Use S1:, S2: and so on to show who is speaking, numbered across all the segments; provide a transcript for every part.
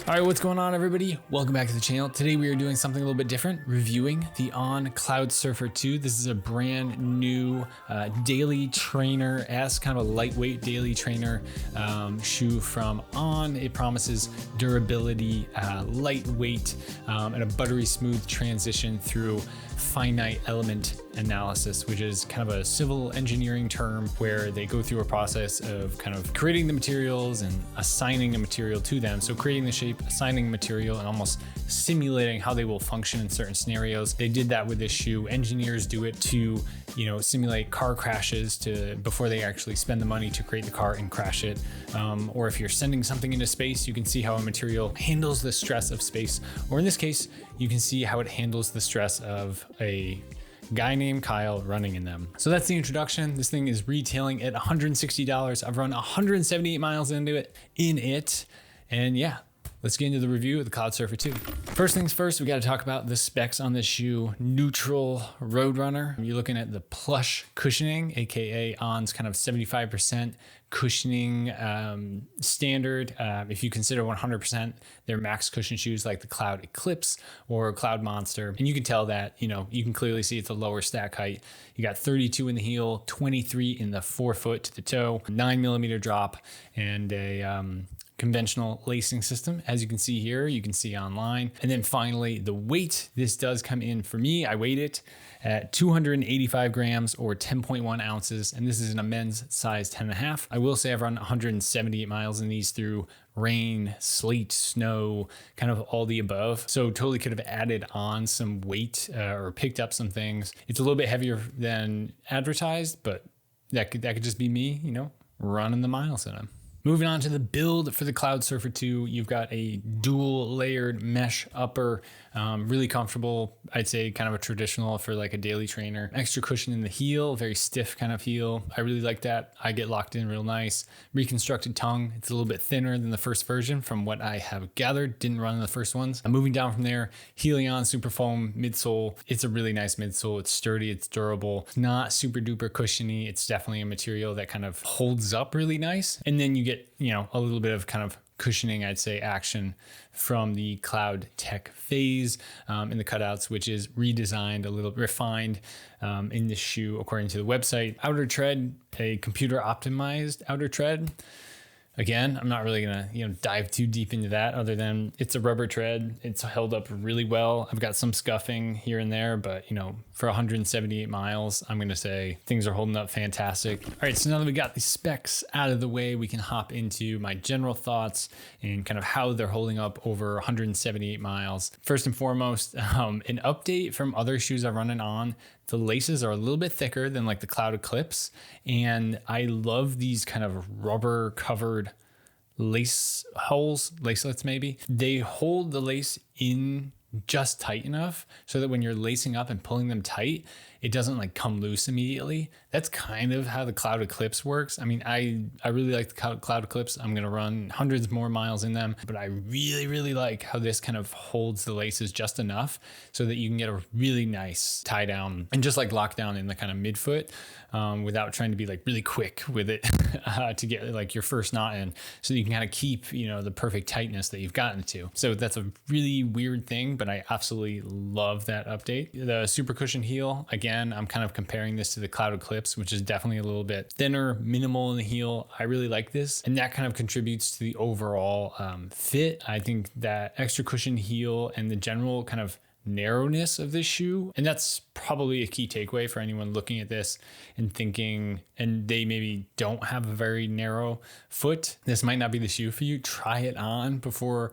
S1: All right, what's going on, everybody? Welcome back to the channel. Today we are doing something a little bit different, reviewing the On Cloudsurfer 2. This is a brand new daily trainer-esque, kind of a lightweight daily trainer shoe from On. It promises durability, lightweight, and a buttery smooth transition through finite element analysis, which is kind of a civil engineering term where they go through a process of kind of creating the materials and assigning a material to them. So creating the shape, assigning material, and almost simulating how they will function in certain scenarios. They did that with this shoe. Engineers do it to, simulate car crashes before they actually spend the money to create the car and crash it. Or if you're sending something into space, you can see how a material handles the stress of space. Or in this case, you can see how it handles the stress of a guy named Kyle running in them. So that's the introduction. This thing is retailing at $160. I've run 178 miles in it. And yeah, let's get into the review of the Cloudsurfer 2. First things first, we got to talk about the specs on this shoe. Neutral Roadrunner. You're looking at the plush cushioning, aka On's kind of 75% cushioning standard. If you consider 100% their max cushion shoes like the Cloud Eclipse or Cloud Monster, and you can tell that, you can clearly see it's a lower stack height. You got 32 in the heel, 23 in the forefoot to the toe, 9mm drop, and a conventional lacing system. As you can see here, you can see online. And then finally, the weight. This does come in for me. I weighed it at 285 grams or 10.1 ounces. And this is in a men's size 10.5. I will say I've run 178 miles in these through rain, sleet, snow, kind of all the above. So totally could have added on some weight or picked up some things. It's a little bit heavier than advertised, but that could just be me, running the miles in them. Moving on to the build for the Cloudsurfer 2, you've got a dual layered mesh upper, really comfortable. I'd say kind of a traditional for like a daily trainer. Extra cushion in the heel, very stiff kind of heel. I really like that. I get locked in real nice. Reconstructed tongue. It's a little bit thinner than the first version from what I have gathered. Didn't run in the first ones. Moving down from there, Helion SuperFoam midsole. It's a really nice midsole. It's sturdy, it's durable. It's not super duper cushiony. It's definitely a material that kind of holds up really nice. And then you get a little bit of kind of cushioning, I'd say, action from the Cloud Tech phase in the cutouts, which is redesigned, a little refined in this shoe, according to the website. Outer tread, a computer optimized outer tread. Again, I'm not really gonna dive too deep into that other than it's a rubber tread. It's held up really well. I've got some scuffing here and there, but for 178 miles, I'm gonna say things are holding up fantastic. All right, so now that we got the specs out of the way, we can hop into my general thoughts and kind of how they're holding up over 178 miles. First and foremost, an update from other shoes I've run on. The laces are a little bit thicker than like the Cloud Eclipse, and I love these kind of rubber covered lacelets maybe. They hold the lace in just tight enough so that when you're lacing up and pulling them tight, it doesn't like come loose immediately. That's kind of how the Cloud Eclipse works. I mean, I really like the Cloud Eclipse. I'm gonna run hundreds more miles in them, but I really, really like how this kind of holds the laces just enough so that you can get a really nice tie down and just like lock down in the kind of midfoot without trying to be like really quick with it to get like your first knot in, so that you can kind of keep, the perfect tightness that you've gotten to. So that's a really weird thing, but I absolutely love that update. The super cushion heel, again, I'm kind of comparing this to the Cloud Eclipse, which is definitely a little bit thinner, minimal in the heel. I really like this, and that kind of contributes to the overall fit. I think that extra cushion heel and the general kind of narrowness of this shoe, and that's probably a key takeaway for anyone looking at this and thinking, and they maybe don't have a very narrow foot, this might not be the shoe for you. Try it on before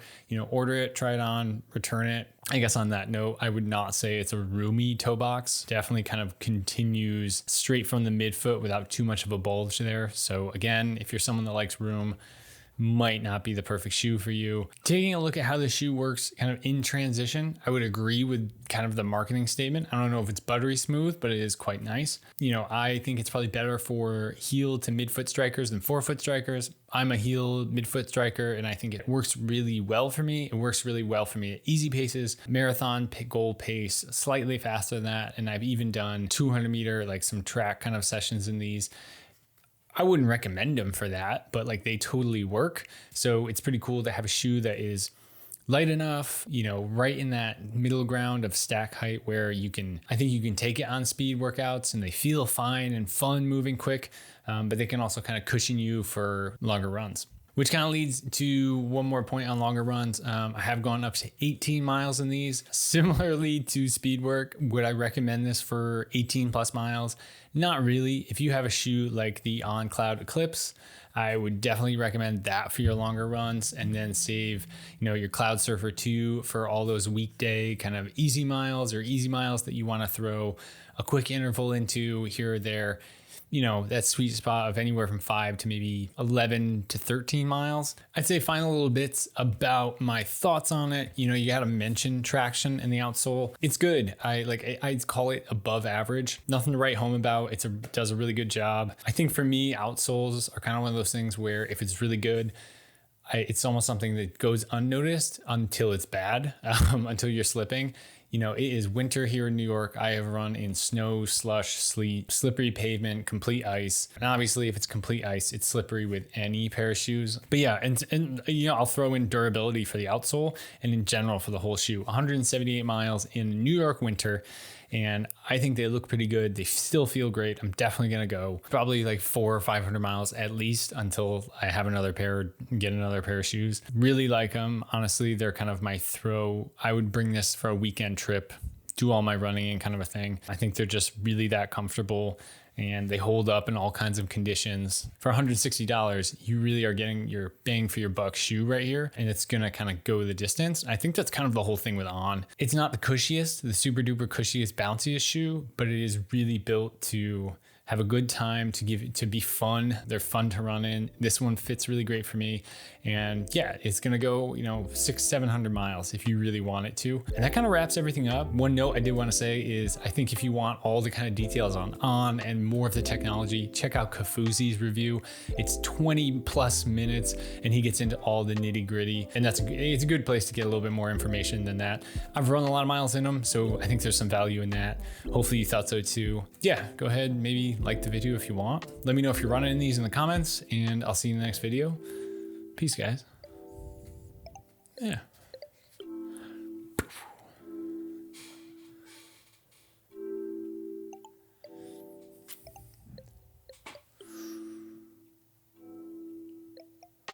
S1: order it, try it on, return it. I guess on that note, I would not say it's a roomy toe box. Definitely kind of continues straight from the midfoot without too much of a bulge there. So again, if you're someone that likes room, might not be the perfect shoe for you. Taking a look at how the shoe works kind of in transition, I would agree with kind of the marketing statement. I don't know if it's buttery smooth, but it is quite nice. I think it's probably better for heel to midfoot strikers than forefoot strikers. I'm a heel midfoot striker, and I think it works really well for me. It works really well for me at easy paces, marathon goal pace, slightly faster than that. And I've even done 200 meter, like some track kind of sessions in these. I wouldn't recommend them for that, but like they totally work. So it's pretty cool to have a shoe that is light enough, right in that middle ground of stack height where I think you can take it on speed workouts and they feel fine and fun moving quick, but they can also kind of cushion you for longer runs. Which kind of leads to one more point on longer runs. I have gone up to 18 miles in these. Similarly to speed work, would I recommend this for 18 plus miles? Not really. If you have a shoe like the On Cloud Eclipse, I would definitely recommend that for your longer runs, and then save, your Cloudsurfer 2 for all those weekday kind of easy miles that you want to throw a quick interval into here or there. That sweet spot of anywhere from 5 to maybe 11 to 13 miles. I'd say final little bits about my thoughts on it. You got to mention traction in the outsole. It's good. I'd call it above average. Nothing to write home about. It does a really good job. I think for me, outsoles are kind of one of those things where if it's really good, it's almost something that goes unnoticed until it's bad, until you're slipping. It is winter here in New York. I have run in snow, slush, sleet, slippery pavement, complete ice. And obviously if it's complete ice, it's slippery with any pair of shoes. But yeah, and I'll throw in durability for the outsole and in general for the whole shoe. 178 miles in New York winter. And I think they look pretty good. They still feel great. I'm definitely going to go probably like 400 or 500 miles at least until I have get another pair of shoes. Really like them. Honestly, they're kind of my throw. I would bring this for a weekend trip, do all my running and kind of a thing. I think they're just really that comfortable and they hold up in all kinds of conditions. For $160, you really are getting your bang for your buck shoe right here, and it's gonna kind of go the distance. I think that's kind of the whole thing with On. It's not the cushiest, the super duper cushiest, bounciest shoe, but it is really built to have a good time, to be fun. They're fun to run in. This one fits really great for me. And yeah, it's gonna go, 600-700 miles if you really want it to. And that kind of wraps everything up. One note I did want to say is I think if you want all the kind of details on and more of the technology, check out Kafuzi's review. It's 20 plus minutes and he gets into all the nitty gritty. And it's a good place to get a little bit more information than that. I've run a lot of miles in them, so I think there's some value in that. Hopefully you thought so too. Yeah, go ahead, maybe like the video if you want. Let me know if you're running these in the comments, and I'll see you in the next video. Peace, guys. Yeah.